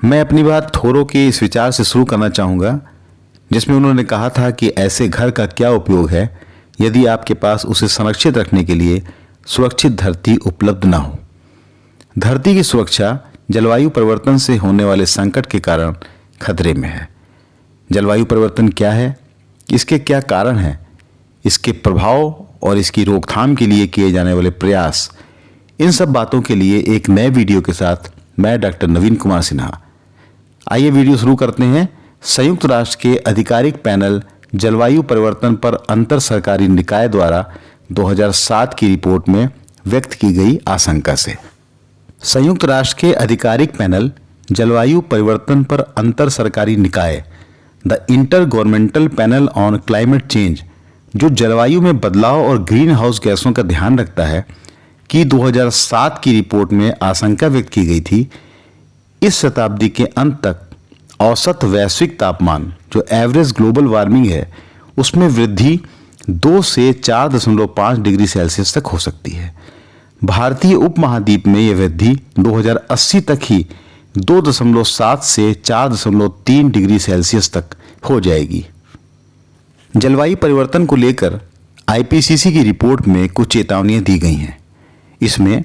मैं अपनी बात थोरो के इस विचार से शुरू करना चाहूँगा जिसमें उन्होंने कहा था कि ऐसे घर का क्या उपयोग है यदि आपके पास उसे संरक्षित रखने के लिए सुरक्षित धरती उपलब्ध न हो। धरती की सुरक्षा जलवायु परिवर्तन से होने वाले संकट के कारण खतरे में है। जलवायु परिवर्तन क्या है, इसके क्या कारण हैं, इसके प्रभाव और इसकी रोकथाम के लिए किए जाने वाले प्रयास, इन सब बातों के लिए एक नए वीडियो के साथ मैं डॉक्टर नवीन कुमार सिन्हा। आइए वीडियो शुरू करते हैं। संयुक्त राष्ट्र के आधिकारिक पैनल जलवायु परिवर्तन पर अंतर सरकारी निकाय द्वारा 2007 की रिपोर्ट में व्यक्त की गई आशंका से। संयुक्त राष्ट्र के आधिकारिक पैनल जलवायु परिवर्तन पर अंतर सरकारी निकाय the inter governmental panel on climate change, जो जलवायु में बदलाव और ग्रीन हाउस गैसों का ध्यान रखता है, कि 2007 की रिपोर्ट में आशंका व्यक्त की गई थी इस शताब्दी के अंत तक औसत वैश्विक तापमान जो एवरेज ग्लोबल वार्मिंग है उसमें वृद्धि 2 से 4.5 डिग्री सेल्सियस तक हो सकती है। भारतीय उपमहाद्वीप में यह वृद्धि 2080 तक ही 2.7 से 4.3 डिग्री सेल्सियस तक हो जाएगी। जलवायु परिवर्तन को लेकर आईपीसीसी की रिपोर्ट में कुछ चेतावनियां दी गई हैं। इसमें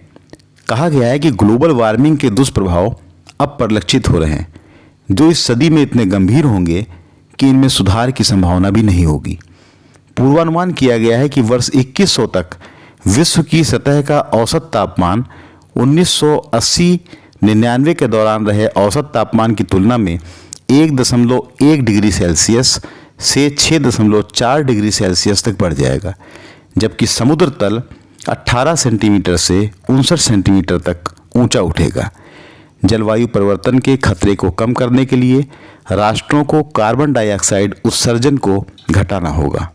कहा गया है कि ग्लोबल वार्मिंग के दुष्प्रभाव अब परिलक्षित हो रहे हैं जो इस सदी में इतने गंभीर होंगे कि इनमें सुधार की संभावना भी नहीं होगी। पूर्वानुमान किया गया है कि वर्ष 2100 तक विश्व की सतह का औसत तापमान 1980-99 के दौरान रहे औसत तापमान की तुलना में 1.1 डिग्री सेल्सियस से 6.4 डिग्री सेल्सियस तक बढ़ जाएगा, जबकि समुद्र तल 18 सेंटीमीटर से 59 सेंटीमीटर तक ऊंचा उठेगा। जलवायु परिवर्तन के खतरे को कम करने के लिए राष्ट्रों को कार्बन डाइऑक्साइड उत्सर्जन को घटाना होगा।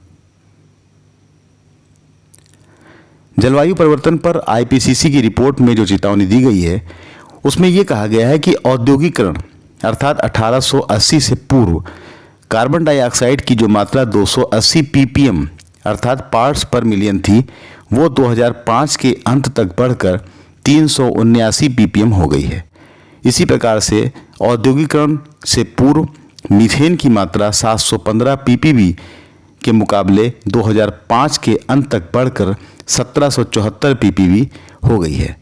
जलवायु परिवर्तन पर आईपीसीसी की रिपोर्ट में जो चेतावनी दी गई है उसमें यह कहा गया है कि औद्योगिकरण अर्थात 1880 से पूर्व कार्बन डाइऑक्साइड की जो मात्रा 280 ppm अर्थात पार्ट्स पर मिलियन थी वो 2005 के अंत तक बढ़कर 379 ppm हो गई है। इसी प्रकार से औद्योगिकरण से पूर्व मीथेन की मात्रा 715 ppb के मुकाबले 2005 के अंत तक बढ़कर 1774 ppb हो गई है।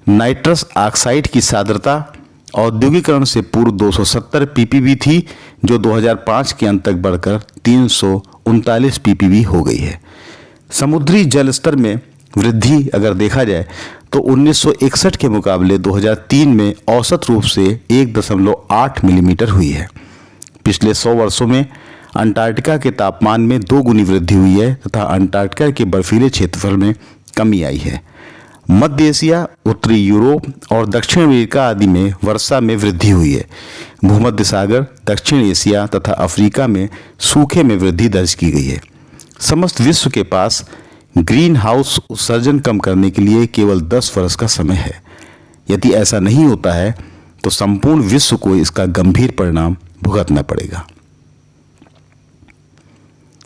नाइट्रस ऑक्साइड की सांद्रता औद्योगिकरण से पूर्व 270 ppb थी जो 2005 के अंत तक बढ़कर 339 ppb हो गई है। समुद्री जल स्तर में वृद्धि अगर देखा जाए तो 1961 के मुकाबले 2003 में औसत रूप से 1.8 मिलीमीटर हुई है। पिछले 100 वर्षों में अंटार्कटिका के तापमान में 2 गुनी वृद्धि हुई है तथा अंटार्कटिका के बर्फीले क्षेत्रफल में कमी आई है। मध्य एशिया, उत्तरी यूरोप और दक्षिण अमेरिका आदि में वर्षा में वृद्धि हुई है। भूमध्य सागर, दक्षिण एशिया तथा अफ्रीका में सूखे में वृद्धि दर्ज की गई है। समस्त विश्व के पास ग्रीन हाउस उत्सर्जन कम करने के लिए केवल 10 वर्ष का समय है। यदि ऐसा नहीं होता है तो संपूर्ण विश्व को इसका गंभीर परिणाम भुगतना पड़ेगा।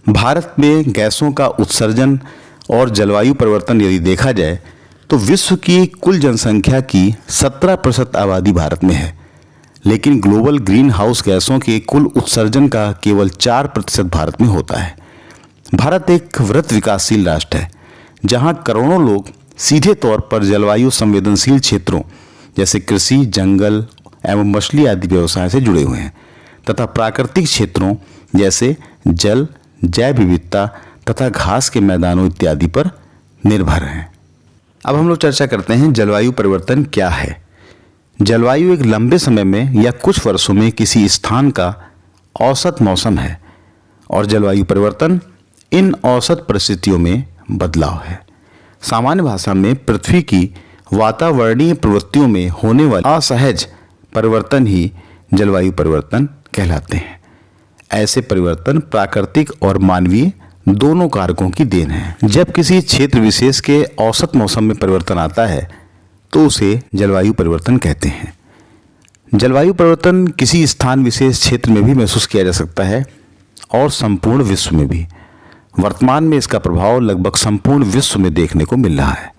भारत में गैसों का उत्सर्जन और जलवायु परिवर्तन यदि देखा जाए तो विश्व की कुल जनसंख्या की 17% आबादी भारत में है, लेकिन ग्लोबल ग्रीन हाउस गैसों के कुल उत्सर्जन का केवल 4% भारत में होता है। भारत एक वृहत विकासशील राष्ट्र है जहां करोड़ों लोग सीधे तौर पर जलवायु संवेदनशील क्षेत्रों जैसे कृषि, जंगल एवं मछली आदि व्यवसाय से जुड़े हुए हैं तथा प्राकृतिक क्षेत्रों जैसे जल, जैव विविधता तथा घास के मैदानों इत्यादि पर निर्भर हैं। अब हम लोग चर्चा करते हैं जलवायु परिवर्तन क्या है। जलवायु एक लंबे समय में या कुछ वर्षों में किसी स्थान का औसत मौसम है और जलवायु परिवर्तन इन औसत परिस्थितियों में बदलाव है। सामान्य भाषा में पृथ्वी की वातावरणीय प्रवृत्तियों में होने वाले असहज परिवर्तन ही जलवायु परिवर्तन कहलाते हैं। ऐसे परिवर्तन प्राकृतिक और मानवीय दोनों कारकों की देन है। जब किसी क्षेत्र विशेष के औसत मौसम में परिवर्तन आता है तो उसे जलवायु परिवर्तन कहते हैं। जलवायु परिवर्तन किसी स्थान विशेष क्षेत्र में भी महसूस किया जा सकता है और संपूर्ण विश्व में भी। वर्तमान में इसका प्रभाव लगभग संपूर्ण विश्व में देखने को मिल रहा है।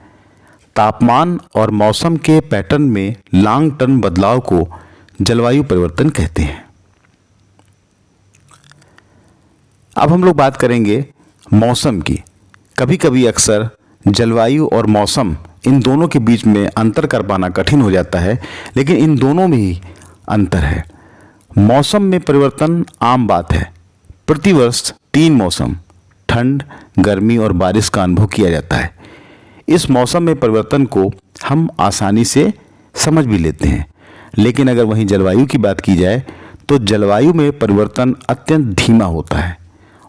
तापमान और मौसम के पैटर्न में लॉन्ग टर्म बदलाव को जलवायु परिवर्तन कहते हैं। अब हम लोग बात करेंगे मौसम की। कभी कभी अक्सर जलवायु और मौसम इन दोनों के बीच में अंतर कर पाना कठिन हो जाता है, लेकिन इन दोनों में ही अंतर है। मौसम में परिवर्तन आम बात है। प्रतिवर्ष 3 मौसम ठंड, गर्मी और बारिश का अनुभव किया जाता है। इस मौसम में परिवर्तन को हम आसानी से समझ भी लेते हैं, लेकिन अगर वहीं जलवायु की बात की जाए तो जलवायु में परिवर्तन अत्यंत धीमा होता है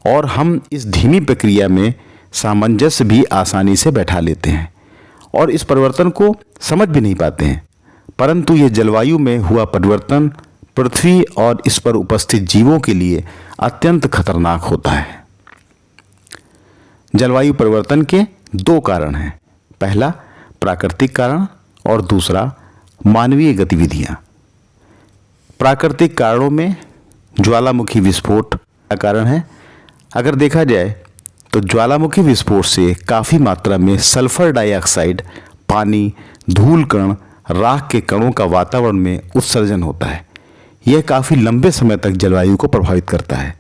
और हम इस धीमी प्रक्रिया में सामंजस्य भी आसानी से बैठा लेते हैं और इस परिवर्तन को समझ भी नहीं पाते हैं। परंतु ये जलवायु में हुआ परिवर्तन पृथ्वी और इस पर उपस्थित जीवों के लिए अत्यंत खतरनाक होता है। जलवायु परिवर्तन के 2 कारण हैं। पहला प्राकृतिक कारण और दूसरा मानवीय गतिविधियां। प्राकृतिक कारणों में ज्वालामुखी विस्फोट का कारण है। अगर देखा जाए तो ज्वालामुखी विस्फोट से काफ़ी मात्रा में सल्फर डाइऑक्साइड, पानी, धूल कण, राख के कणों का वातावरण में उत्सर्जन होता है। यह काफ़ी लंबे समय तक जलवायु को प्रभावित करता है।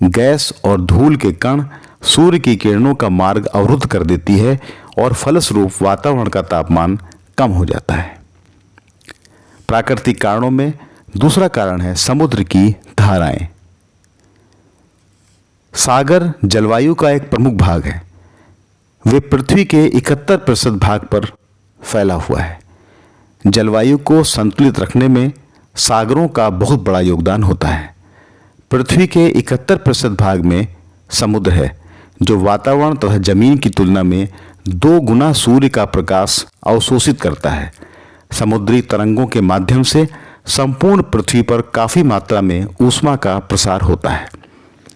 गैस और धूल के कण सूर्य की किरणों का मार्ग अवरुद्ध कर देती है और फलस्वरूप वातावरण का तापमान कम हो जाता है। प्राकृतिक कारणों में दूसरा कारण है समुद्र की धाराएं। सागर जलवायु का एक प्रमुख भाग है। वे पृथ्वी के 71% भाग पर फैला हुआ है। जलवायु को संतुलित रखने में सागरों का बहुत बड़ा योगदान होता है। पृथ्वी के 71% भाग में समुद्र है, जो वातावरण तथा जमीन की तुलना में 2 गुना सूर्य का प्रकाश अवशोषित करता है। समुद्री तरंगों के माध्यम से संपूर्ण पृथ्वी पर काफ़ी मात्रा में ऊष्मा का प्रसार होता है।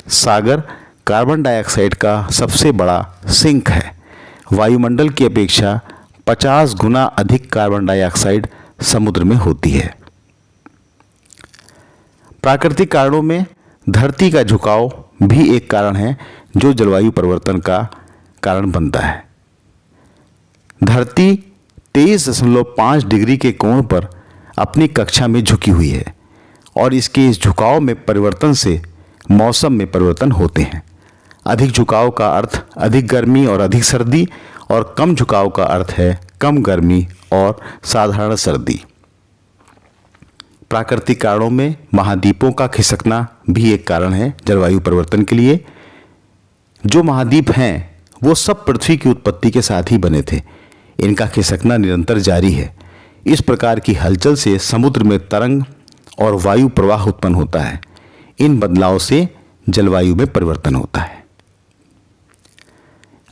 सागर कार्बन डाइऑक्साइड का सबसे बड़ा सिंक है। वायुमंडल की अपेक्षा 50 गुना अधिक कार्बन डाइऑक्साइड समुद्र में होती है। प्राकृतिक कारणों में धरती का झुकाव भी एक कारण है जो जलवायु परिवर्तन का कारण बनता है। धरती 23.5 डिग्री के कोण पर अपनी कक्षा में झुकी हुई है और इसके इस झुकाव में परिवर्तन से मौसम में परिवर्तन होते हैं। अधिक झुकाव का अर्थ अधिक गर्मी और अधिक सर्दी, और कम झुकाव का अर्थ है कम गर्मी और साधारण सर्दी। प्राकृतिक कारणों में महाद्वीपों का खिसकना भी एक कारण है जलवायु परिवर्तन के लिए। जो महाद्वीप हैं वो सब पृथ्वी की उत्पत्ति के साथ ही बने थे। इनका खिसकना निरंतर जारी है। इस प्रकार की हलचल से समुद्र में तरंग और वायु प्रवाह उत्पन्न होता है। इन बदलाव से जलवायु में परिवर्तन होता है।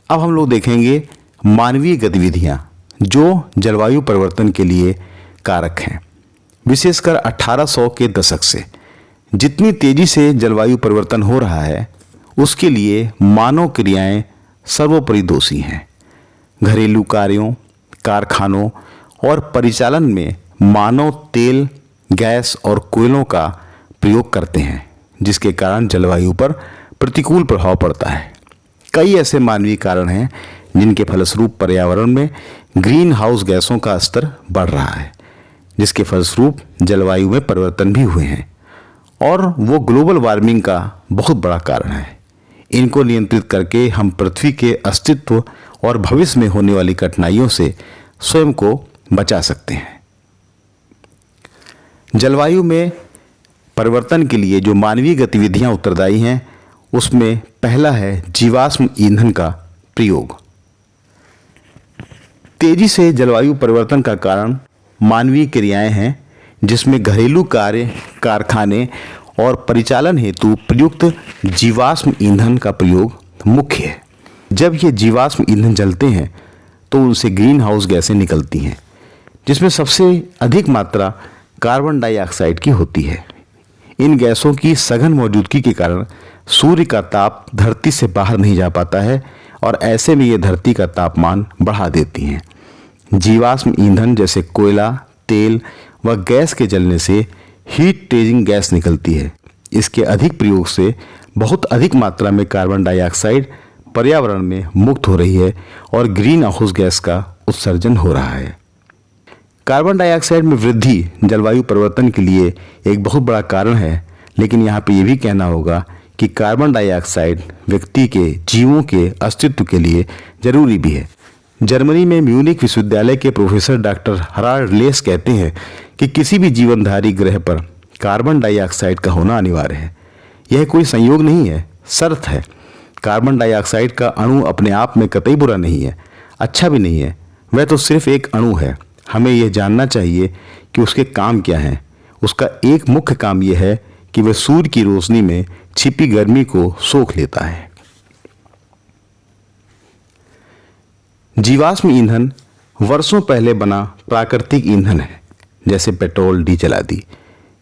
अब हम लोग देखेंगे मानवीय गतिविधियां जो जलवायु परिवर्तन के लिए कारक हैं। विशेषकर 1800 के दशक से जितनी तेजी से जलवायु परिवर्तन हो रहा है उसके लिए मानव क्रियाएं सर्वोपरि दोषी हैं। घरेलू कार्यों, कारखानों और परिचालन में मानव तेल, गैस और कोयलों का प्रयोग करते हैं, जिसके कारण जलवायु पर प्रतिकूल प्रभाव पड़ता है। कई ऐसे मानवीय कारण हैं जिनके फलस्वरूप पर्यावरण में ग्रीन हाउस गैसों का स्तर बढ़ रहा है, जिसके फलस्वरूप जलवायु में परिवर्तन भी हुए हैं और वो ग्लोबल वार्मिंग का बहुत बड़ा कारण है। इनको नियंत्रित करके हम पृथ्वी के अस्तित्व और भविष्य में होने वाली कठिनाइयों से स्वयं को बचा सकते हैं। जलवायु में परिवर्तन के लिए जो मानवीय गतिविधियां उत्तरदायी हैं उसमें पहला है जीवाश्म ईंधन का प्रयोग। तेजी से जलवायु परिवर्तन का कारण मानवीय क्रियाएं हैं, जिसमें घरेलू कार्य, कारखाने और परिचालन हेतु प्रयुक्त जीवाश्म ईंधन का प्रयोग मुख्य है। जब ये जीवाश्म ईंधन जलते हैं तो उनसे ग्रीन हाउस गैसें निकलती हैं, जिसमें सबसे अधिक मात्रा कार्बन डाइऑक्साइड की होती है। इन गैसों की सघन मौजूदगी के कारण सूर्य का ताप धरती से बाहर नहीं जा पाता है और ऐसे में ये धरती का तापमान बढ़ा देती हैं। जीवाश्म ईंधन जैसे कोयला, तेल व गैस के जलने से हीट ट्रेजिंग गैस निकलती है। इसके अधिक प्रयोग से बहुत अधिक मात्रा में कार्बन डाइऑक्साइड पर्यावरण में मुक्त हो रही है और ग्रीन हाउस गैस का उत्सर्जन हो रहा है। कार्बन डाइऑक्साइड में वृद्धि जलवायु परिवर्तन के लिए एक बहुत बड़ा कारण है, लेकिन यहाँ पे ये भी कहना होगा कि कार्बन डाइऑक्साइड व्यक्ति के जीवों के अस्तित्व के लिए जरूरी भी है। जर्मनी में म्यूनिख विश्वविद्यालय के प्रोफेसर डॉक्टर हराल्ड लेस कहते हैं कि किसी भी जीवनधारी ग्रह पर कार्बन डाइऑक्साइड का होना अनिवार्य है। यह कोई संयोग नहीं है, शर्त है। कार्बन डाइऑक्साइड का अणु अपने आप में कतई बुरा नहीं है, अच्छा भी नहीं है, वह तो सिर्फ एक अणु है। हमें यह जानना चाहिए कि उसके काम क्या हैं। उसका एक मुख्य काम यह है कि वह सूर्य की रोशनी में छिपी गर्मी को सोख लेता है। जीवाश्म ईंधन वर्षों पहले बना प्राकृतिक ईंधन है, जैसे पेट्रोल, डीजल आदि।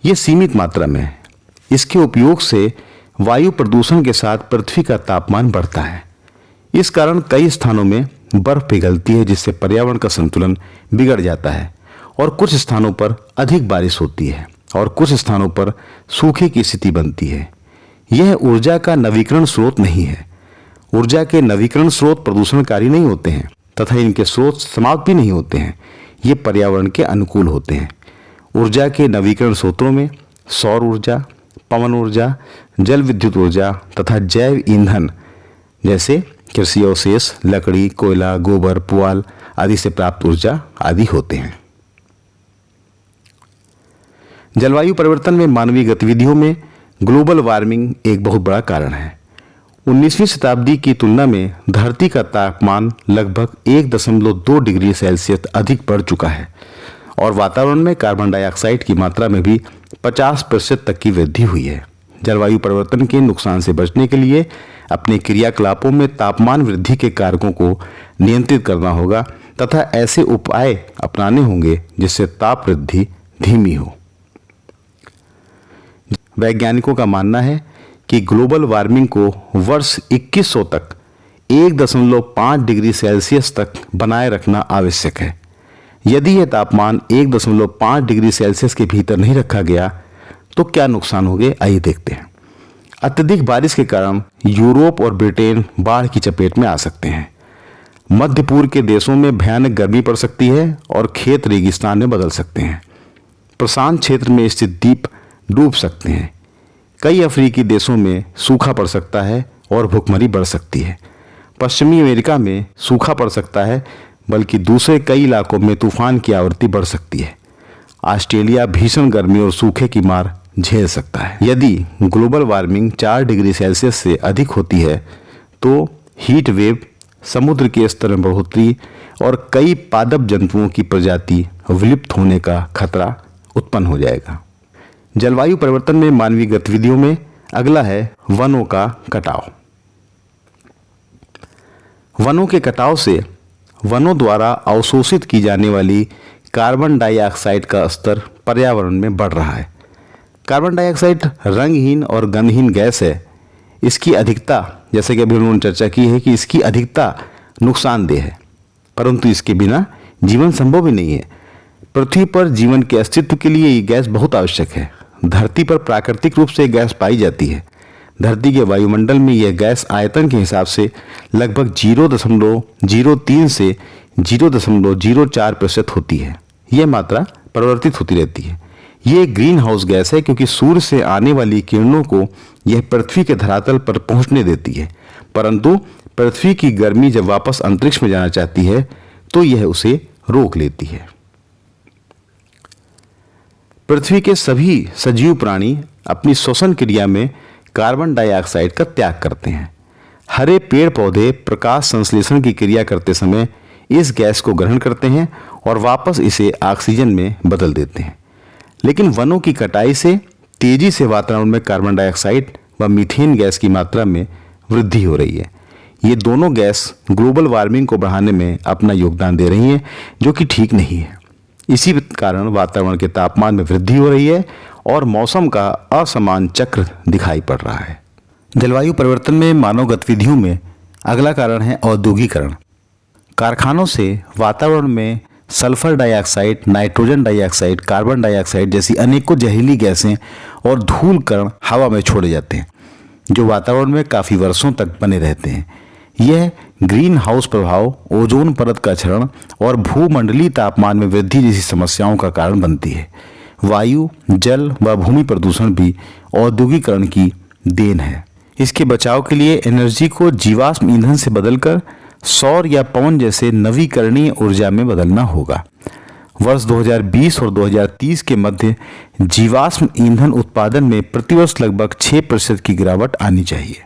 ये सीमित मात्रा में है। इसके उपयोग से वायु प्रदूषण के साथ पृथ्वी का तापमान बढ़ता है। इस कारण कई स्थानों में बर्फ पिघलती है, जिससे पर्यावरण का संतुलन बिगड़ जाता है और कुछ स्थानों पर अधिक बारिश होती है और कुछ स्थानों पर सूखे की स्थिति बनती है। यह ऊर्जा का नवीकरण स्रोत नहीं है। ऊर्जा के नवीकरण स्रोत प्रदूषणकारी नहीं होते हैं तथा इनके स्रोत समाप्त भी नहीं होते हैं। ये पर्यावरण के अनुकूल होते हैं। ऊर्जा के नवीकरण स्रोतों में सौर ऊर्जा, पवन ऊर्जा, जल विद्युत ऊर्जा तथा जैव ईंधन जैसे कृषि अवशेष, लकड़ी, कोयला, गोबर, पुआल आदि से प्राप्त ऊर्जा आदि होते हैं। जलवायु परिवर्तन में मानवीय गतिविधियों में ग्लोबल वार्मिंग एक बहुत बड़ा कारण है। 19वीं शताब्दी की तुलना में धरती का तापमान लगभग 1.2 डिग्री सेल्सियस अधिक बढ़ चुका है और वातावरण में कार्बन डाइऑक्साइड की मात्रा में भी 50% तक की वृद्धि हुई है। जलवायु परिवर्तन के नुकसान से बचने के लिए अपने क्रियाकलापों में तापमान वृद्धि के कारकों को नियंत्रित करना होगा तथा ऐसे उपाय अपनाने होंगे जिससे ताप वृद्धि धीमी हो। वैज्ञानिकों का मानना है कि ग्लोबल वार्मिंग को वर्ष 2100 तक 1.5 डिग्री सेल्सियस तक बनाए रखना आवश्यक है। यदि यह तापमान 1.5 डिग्री सेल्सियस के भीतर नहीं रखा गया तो क्या नुकसान होंगे, आइए देखते हैं। अत्यधिक बारिश के कारण यूरोप और ब्रिटेन बाढ़ की चपेट में आ सकते हैं। मध्य पूर्व के देशों में भयानक गर्मी पड़ सकती है और खेत रेगिस्तान में बदल सकते हैं। प्रशांत क्षेत्र में स्थित द्वीप डूब सकते हैं। कई अफ्रीकी देशों में सूखा पड़ सकता है और भूखमरी बढ़ सकती है। पश्चिमी अमेरिका में सूखा पड़ सकता है, बल्कि दूसरे कई इलाकों में तूफान की आवृत्ति बढ़ सकती है। ऑस्ट्रेलिया भीषण गर्मी और सूखे की मार झेल सकता है। यदि ग्लोबल वार्मिंग 4 डिग्री सेल्सियस से अधिक होती है तो हीट वेव, समुद्र के स्तर में बढ़ोतरी और कई पादप जंतुओं की प्रजाति विलुप्त होने का खतरा उत्पन्न हो जाएगा। जलवायु परिवर्तन में मानवीय गतिविधियों में अगला है वनों का कटाव। वनों के कटाव से वनों द्वारा अवशोषित की जाने वाली कार्बन डाइऑक्साइड का स्तर पर्यावरण में बढ़ रहा है। कार्बन डाइऑक्साइड रंगहीन और गंधहीन गैस है। इसकी अधिकता, जैसे कि अभी उन्होंने चर्चा की है कि इसकी अधिकता नुकसानदेह है, परंतु इसके बिना जीवन संभव ही नहीं है। पृथ्वी पर जीवन के अस्तित्व के लिए ये गैस बहुत आवश्यक है। धरती पर प्राकृतिक रूप से गैस पाई जाती है। धरती के वायुमंडल में यह गैस आयतन के हिसाब से लगभग 0.03 से 0.04% होती है। यह मात्रा परिवर्तित होती रहती है। यह एक ग्रीन हाउस गैस है क्योंकि सूर्य से आने वाली किरणों को यह पृथ्वी के धरातल पर पहुंचने देती है, परंतु पृथ्वी की गर्मी जब वापस अंतरिक्ष में जाना चाहती है तो यह उसे रोक लेती है। पृथ्वी के सभी सजीव प्राणी अपनी श्वसन क्रिया में कार्बन डाइऑक्साइड का त्याग करते हैं। हरे पेड़ पौधे प्रकाश संश्लेषण की क्रिया करते समय इस गैस को ग्रहण करते हैं और वापस इसे ऑक्सीजन में बदल देते हैं। लेकिन वनों की कटाई से तेजी से वातावरण में कार्बन डाइऑक्साइड व मीथेन गैस की मात्रा में वृद्धि हो रही है। ये दोनों गैस ग्लोबल वार्मिंग को बढ़ाने में अपना योगदान दे रही हैं, जो कि ठीक नहीं है। इसी कारण वातावरण के तापमान में वृद्धि हो रही है और मौसम का असमान चक्र दिखाई पड़ रहा है। जलवायु परिवर्तन में मानव गतिविधियों में अगला कारण है औद्योगिकरण। कारखानों से वातावरण में sulphur dioxide, nitrogen dioxide, carbon dioxide जैसी अनेकों जहरीली गैसें और धूल कण हवा में छोड़े जाते हैं, जो वातावरण में काफ़ी वर्षों तक बने रहते हैं। यह ग्रीन हाउस प्रभाव, ओजोन परत का क्षरण और भूमंडलीय तापमान में वृद्धि जैसी समस्याओं का कारण बनती है। वायु, जल व भूमि प्रदूषण भी औद्योगिकरण की देन है। इसके बचाव के लिए एनर्जी को जीवाश्म ईंधन से बदलकर सौर या पवन जैसे नवीकरणीय ऊर्जा में बदलना होगा। वर्ष 2020 और 2030 के मध्य जीवाश्म ईंधन उत्पादन में प्रतिवर्ष लगभग 6% की गिरावट आनी चाहिए।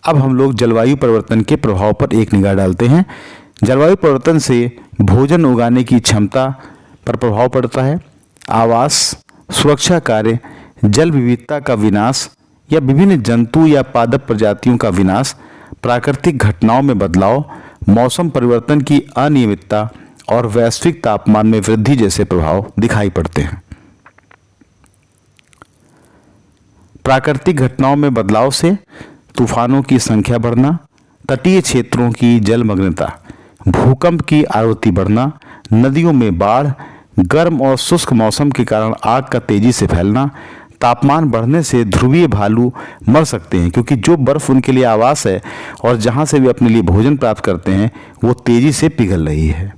अब हम लोग जलवायु परिवर्तन के प्रभाव पर एक निगाह डालते हैं। जलवायु परिवर्तन से भोजन उगाने की क्षमता पर प्रभाव पड़ता है। आवास, सुरक्षा कार्य, जल विविधता का विनाश या विभिन्न जंतु या पादप प्रजातियों का विनाश, प्राकृतिक घटनाओं में बदलाव, मौसम परिवर्तन की अनियमितता और वैश्विक तापमान में वृद्धि जैसे प्रभाव दिखाई पड़ते हैं। प्राकृतिक घटनाओं में बदलाव से तूफानों की संख्या बढ़ना, तटीय क्षेत्रों की जलमग्नता, भूकंप की आवृत्ति बढ़ना, नदियों में बाढ़, गर्म और शुष्क मौसम के कारण आग का तेजी से फैलना, तापमान बढ़ने से ध्रुवीय भालू मर सकते हैं क्योंकि जो बर्फ उनके लिए आवास है और जहां से वे अपने लिए भोजन प्राप्त करते हैं वो तेजी से पिघल रही है।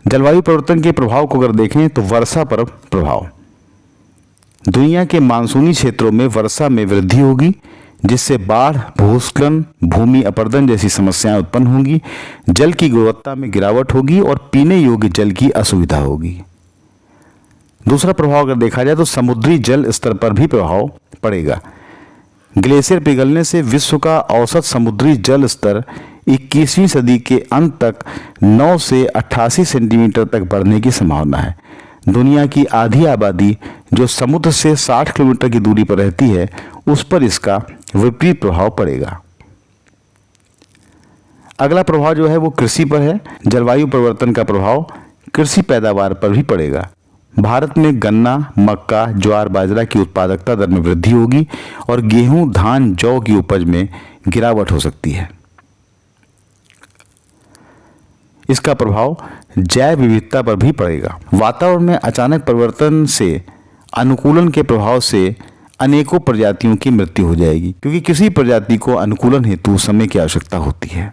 जलवायु परिवर्तन के प्रभाव को अगर देखें तो वर्षा पर प्रभाव, दुनिया के मानसूनी क्षेत्रों में वर्षा में वृद्धि होगी जिससे बाढ़, भूस्खलन, भूमि अपरदन जैसी समस्याएं उत्पन्न होंगी। जल की गुणवत्ता में गिरावट होगी और पीने योग्य जल की असुविधा होगी। दूसरा प्रभाव अगर देखा जाए तो समुद्री जल स्तर पर भी प्रभाव पड़ेगा। ग्लेशियर पिघलने से विश्व का औसत समुद्री जल स्तर 21वीं सदी के अंत तक 9 से 88 सेंटीमीटर तक बढ़ने की संभावना है। दुनिया की आधी आबादी जो समुद्र से 60 किलोमीटर की दूरी पर रहती है उस पर इसका विपरीत प्रभाव पड़ेगा। अगला प्रभाव जो है वो कृषि पर है। जलवायु परिवर्तन का प्रभाव कृषि पैदावार पर भी पड़ेगा। भारत में गन्ना, मक्का, ज्वार, बाजरा की उत्पादकता दर में वृद्धि होगी और गेहूं, धान, जौ की उपज में गिरावट हो सकती है। इसका प्रभाव जैव विविधता पर भी पड़ेगा। वातावरण में अचानक परिवर्तन से अनुकूलन के प्रभाव से अनेकों प्रजातियों की मृत्यु हो जाएगी क्योंकि किसी प्रजाति को अनुकूलन हेतु समय की आवश्यकता होती है।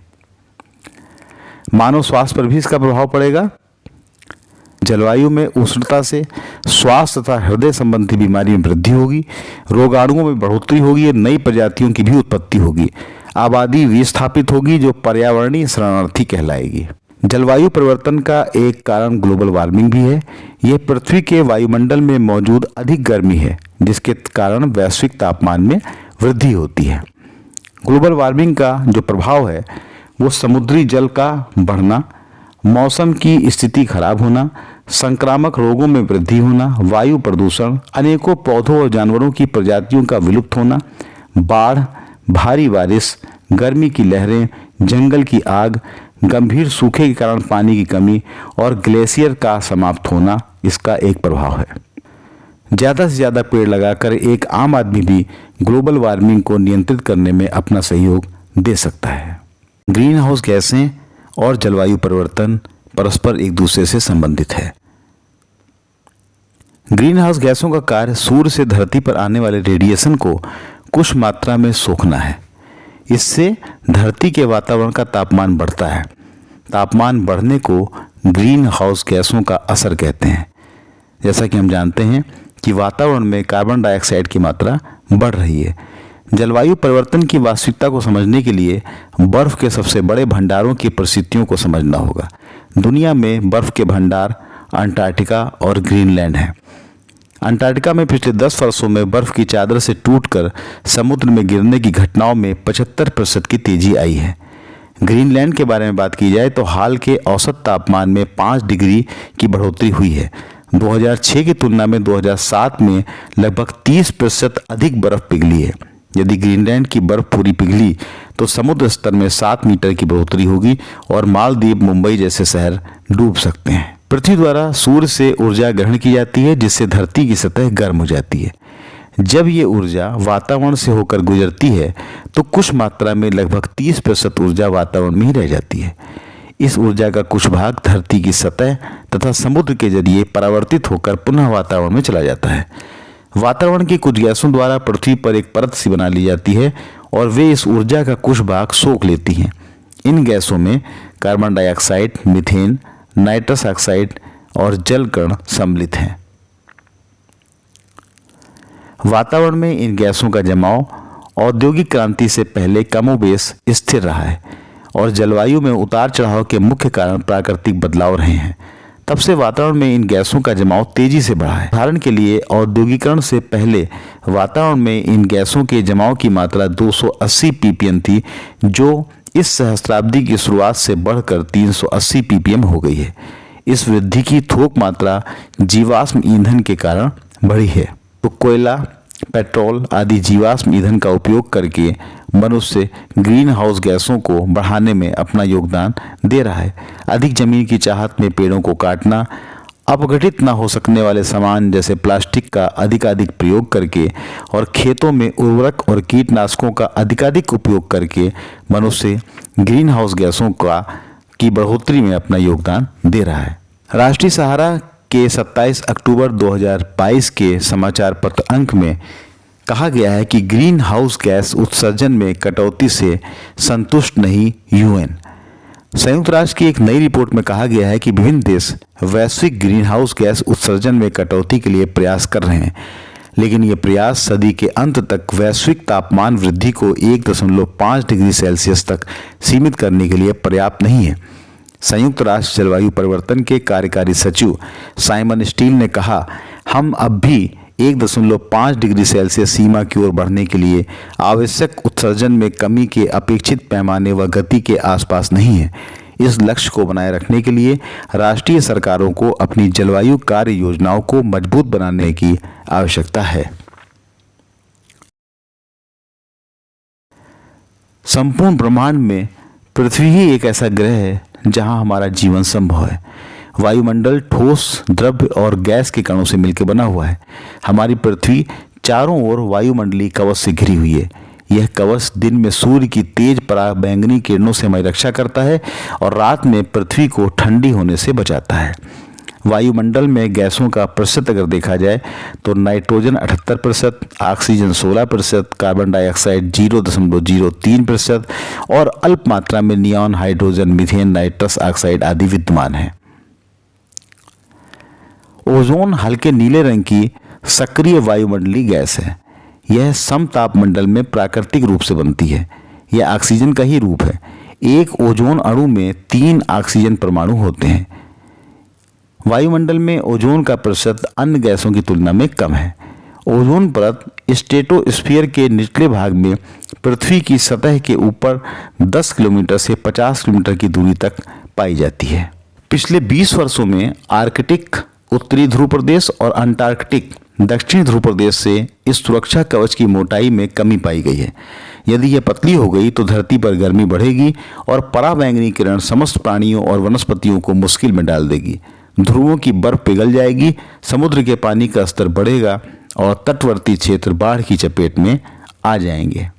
मानव स्वास्थ्य पर भी इसका प्रभाव पड़ेगा। जलवायु में उष्णता से श्वास तथा हृदय संबंधी बीमारी में वृद्धि होगी, रोगाणुओं में बढ़ोतरी होगी और नई प्रजातियों की भी उत्पत्ति होगी। आबादी विस्थापित होगी जो पर्यावरणीय शरणार्थी कहलाएगी। जलवायु परिवर्तन का एक कारण ग्लोबल वार्मिंग भी है। यह पृथ्वी के वायुमंडल में मौजूद अधिक गर्मी है जिसके कारण वैश्विक तापमान में वृद्धि होती है। ग्लोबल वार्मिंग का जो प्रभाव है वो समुद्री जल का बढ़ना, मौसम की स्थिति खराब होना, संक्रामक रोगों में वृद्धि होना, वायु प्रदूषण, अनेकों पौधों और जानवरों की प्रजातियों का विलुप्त होना, बाढ़, भारी बारिश, गर्मी की लहरें, जंगल की आग, गंभीर सूखे के कारण पानी की कमी और ग्लेशियर का समाप्त होना इसका एक प्रभाव है। ज़्यादा से ज़्यादा पेड़ लगाकर एक आम आदमी भी ग्लोबल वार्मिंग को नियंत्रित करने में अपना सहयोग दे सकता है। ग्रीन हाउस गैसें और जलवायु परिवर्तन परस्पर एक दूसरे से संबंधित है। ग्रीन हाउस गैसों का कार्य सूर्य से धरती पर आने वाले रेडिएशन को कुछ मात्रा में सोखना है। इससे धरती के वातावरण का तापमान बढ़ता है। तापमान बढ़ने को ग्रीन हाउस गैसों का असर कहते हैं। जैसा कि हम जानते हैं कि वातावरण में कार्बन डाइऑक्साइड की मात्रा बढ़ रही है। जलवायु परिवर्तन की वास्तविकता को समझने के लिए बर्फ के सबसे बड़े भंडारों की परिस्थितियों को समझना होगा। दुनिया में बर्फ के भंडार अंटार्कटिका और ग्रीनलैंड हैं। अंटार्कटिका में पिछले 10 वर्षों में बर्फ की चादर से टूटकर समुद्र में गिरने की घटनाओं में 75% की तेजी आई है। ग्रीनलैंड के बारे में बात की जाए तो हाल के औसत तापमान में 5 डिग्री की बढ़ोतरी हुई है। 2006 की तुलना में 2007 में लगभग 30% अधिक बर्फ पिघली है। यदि ग्रीनलैंड की बर्फ पूरी पिघली तो समुद्र स्तर में 7 मीटर की बढ़ोतरी होगी और मालदीव, मुंबई जैसे शहर डूब सकते हैं। पृथ्वी द्वारा सूर्य से ऊर्जा ग्रहण की जाती है जिससे धरती की सतह गर्म हो जाती है। जब ये ऊर्जा वातावरण से होकर गुजरती है तो कुछ मात्रा में लगभग 30% ऊर्जा वातावरण में ही रह जाती है। इस ऊर्जा का कुछ भाग धरती की सतह तथा समुद्र के जरिए परावर्तित होकर पुनः वातावरण में चला जाता है। वातावरण की कुछ गैसों द्वारा पृथ्वी पर एक परत सी बना ली जाती है और वे इस ऊर्जा का कुछ भाग सोख लेती हैं। इन गैसों में carbon dioxide, methane, nitrous oxide और जल कण सम्मिलित हैं। वातावरण में इन गैसों का जमाव औद्योगिक क्रांति से पहले कमोबेश स्थिर रहा है और जलवायु में उतार चढ़ाव के मुख्य कारण प्राकृतिक बदलाव रहे हैं। तब से वातावरण में इन गैसों का जमाव तेजी से बढ़ा है। उदाहरण के लिए औद्योगिकरण से पहले वातावरण में इन गैसों के जमाव की मात्रा 280 ppm थी, जो इस सहस्त्राब्दी की शुरुआत से बढ़कर 380 ppm हो गई है। इस वृद्धि की थोक मात्रा जीवाश्म ईंधन के कारण बढ़ी है। तो कोयला, पेट्रोल आदि जीवाश्म ईंधन का उपयोग करके मनुष्य ग्रीन हाउस गैसों को बढ़ाने में अपना योगदान दे रहा है। अधिक जमीन की चाहत में पेड़ों को काटना, अपघटित न हो सकने वाले सामान जैसे प्लास्टिक का अधिकाधिक प्रयोग करके और खेतों में उर्वरक और कीटनाशकों का अधिकाधिक उपयोग करके मनुष्य ग्रीन हाउस गैसों की बढ़ोतरी में अपना योगदान दे रहा है। राष्ट्रीय सहारा के 27 अक्टूबर 2022 के समाचार पत्र अंक में कहा गया है कि ग्रीन हाउस गैस उत्सर्जन में कटौती से संतुष्ट नहीं यूएन। संयुक्त राष्ट्र की एक नई रिपोर्ट में कहा गया है कि विभिन्न देश वैश्विक ग्रीन हाउस गैस उत्सर्जन में कटौती के लिए प्रयास कर रहे हैं, लेकिन ये प्रयास सदी के अंत तक वैश्विक तापमान वृद्धि को 1.5 डिग्री सेल्सियस तक सीमित करने के लिए पर्याप्त नहीं है। संयुक्त राष्ट्र जलवायु परिवर्तन के कार्यकारी सचिव साइमन स्टील ने कहा, हम अब भी 1.5 डिग्री सेल्सियस सीमा की ओर बढ़ने के लिए आवश्यक उत्सर्जन में कमी के अपेक्षित पैमाने व गति के आसपास नहीं है। इस लक्ष्य को बनाए रखने के लिए राष्ट्रीय सरकारों को अपनी जलवायु कार्य योजनाओं को मजबूत बनाने की आवश्यकता है। संपूर्ण ब्रह्मांड में पृथ्वी ही एक ऐसा ग्रह है जहां हमारा जीवन संभव है। वायुमंडल ठोस, द्रव्य और गैस के कणों से मिलकर बना हुआ है। हमारी पृथ्वी चारों ओर वायुमंडलीय कवच से घिरी हुई है। यह कवच दिन में सूर्य की तेज पराबैंगनी किरणों से हमारी रक्षा करता है और रात में पृथ्वी को ठंडी होने से बचाता है। वायुमंडल में गैसों का प्रतिशत अगर देखा जाए तो नाइट्रोजन 78%, ऑक्सीजन 16%, कार्बन डाइऑक्साइड 0.03% और अल्प मात्रा में neon, hydrogen, methane, nitrous oxide आदि विद्यमान है। ओजोन हल्के नीले रंग की सक्रिय वायुमंडलीय गैस है। यह समतापमंडल में प्राकृतिक रूप से बनती है। यह ऑक्सीजन का ही रूप है। एक ओजोन अणु में 3 ऑक्सीजन परमाणु होते हैं। वायुमंडल में ओजोन का प्रतिशत अन्य गैसों की तुलना में कम है। ओजोन परत स्ट्रेटोस्फीयर के निचले भाग में पृथ्वी की सतह के ऊपर 10 किलोमीटर से 50 किलोमीटर की दूरी तक पाई जाती है। पिछले 20 वर्षों में आर्कटिक उत्तरी ध्रुव प्रदेश और अंटार्कटिक दक्षिणी ध्रुव प्रदेश से इस सुरक्षा कवच की मोटाई में कमी पाई गई है। यदि यह पतली हो गई तो धरती पर गर्मी बढ़ेगी और पराबैंगनी किरण समस्त प्राणियों और वनस्पतियों को मुश्किल में डाल देगी। ध्रुवों की बर्फ पिघल जाएगी, समुद्र के पानी का स्तर बढ़ेगा और तटवर्ती क्षेत्र बाढ़ की चपेट में आ जाएंगे।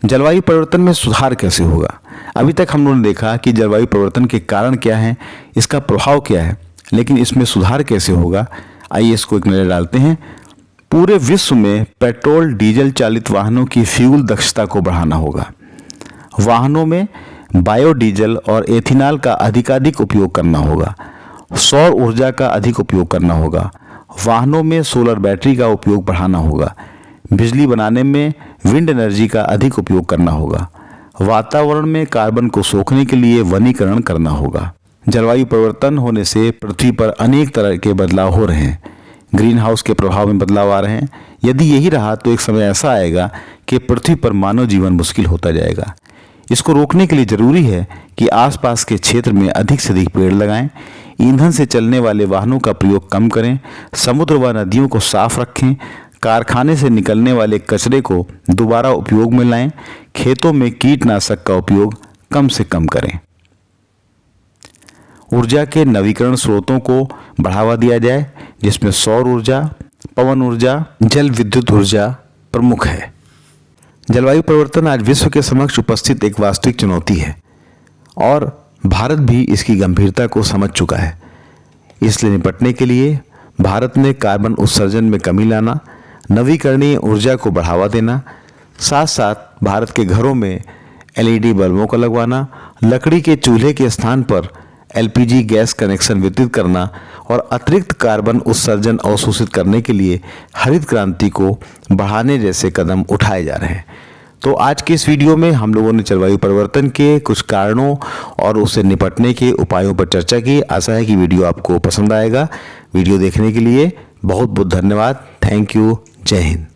जलवायु परिवर्तन में सुधार कैसे होगा? अभी तक हम लोगों ने देखा कि जलवायु परिवर्तन के कारण क्या हैं, इसका प्रभाव क्या है, लेकिन इसमें सुधार कैसे होगा, आइए इसको एक नज़र डालते हैं। पूरे विश्व में पेट्रोल डीजल चालित वाहनों की फ्यूल दक्षता को बढ़ाना होगा। वाहनों में बायोडीजल और एथिनॉल का अधिकाधिक उपयोग करना होगा। सौर ऊर्जा का अधिक उपयोग करना होगा। वाहनों में सोलर बैटरी का उपयोग बढ़ाना होगा। बिजली बनाने में विंड एनर्जी का अधिक उपयोग करना होगा। वातावरण में कार्बन को सोखने के लिए वनीकरण करना होगा। जलवायु परिवर्तन होने से पृथ्वी पर अनेक तरह के बदलाव हो रहे हैं। ग्रीन हाउस के प्रभाव में बदलाव आ रहे हैं। यदि यही रहा तो एक समय ऐसा आएगा कि पृथ्वी पर मानव जीवन मुश्किल होता जाएगा। इसको रोकने के लिए जरूरी है कि आसपास के क्षेत्र में अधिक से अधिक पेड़ लगाएं, ईंधन से चलने वाले वाहनों का प्रयोग कम करें, समुद्र व नदियों को साफ रखें, कारखाने से निकलने वाले कचरे को दोबारा उपयोग में लाएं, खेतों में कीटनाशक का उपयोग कम से कम करें। ऊर्जा के नवीकरण स्रोतों को बढ़ावा दिया जाए, जिसमें सौर ऊर्जा, पवन ऊर्जा, जल विद्युत ऊर्जा प्रमुख है। जलवायु परिवर्तन आज विश्व के समक्ष उपस्थित एक वास्तविक चुनौती है और भारत भी इसकी गंभीरता को समझ चुका है। इसलिए निपटने के लिए भारत ने कार्बन उत्सर्जन में कमी लाना, नवीकरणीय ऊर्जा को बढ़ावा देना, साथ साथ भारत के घरों में एलईडी बल्बों का लगवाना, लकड़ी के चूल्हे के स्थान पर एलपीजी गैस कनेक्शन वितरित करना और अतिरिक्त कार्बन उत्सर्जन अवशोषित करने के लिए हरित क्रांति को बढ़ाने जैसे कदम उठाए जा रहे हैं। तो आज के इस वीडियो में हम लोगों ने जलवायु परिवर्तन के कुछ कारणों और उससे निपटने के उपायों पर चर्चा की। आशा है कि वीडियो आपको पसंद आएगा। वीडियो देखने के लिए बहुत बहुत धन्यवाद। Thank you. जय हिंद।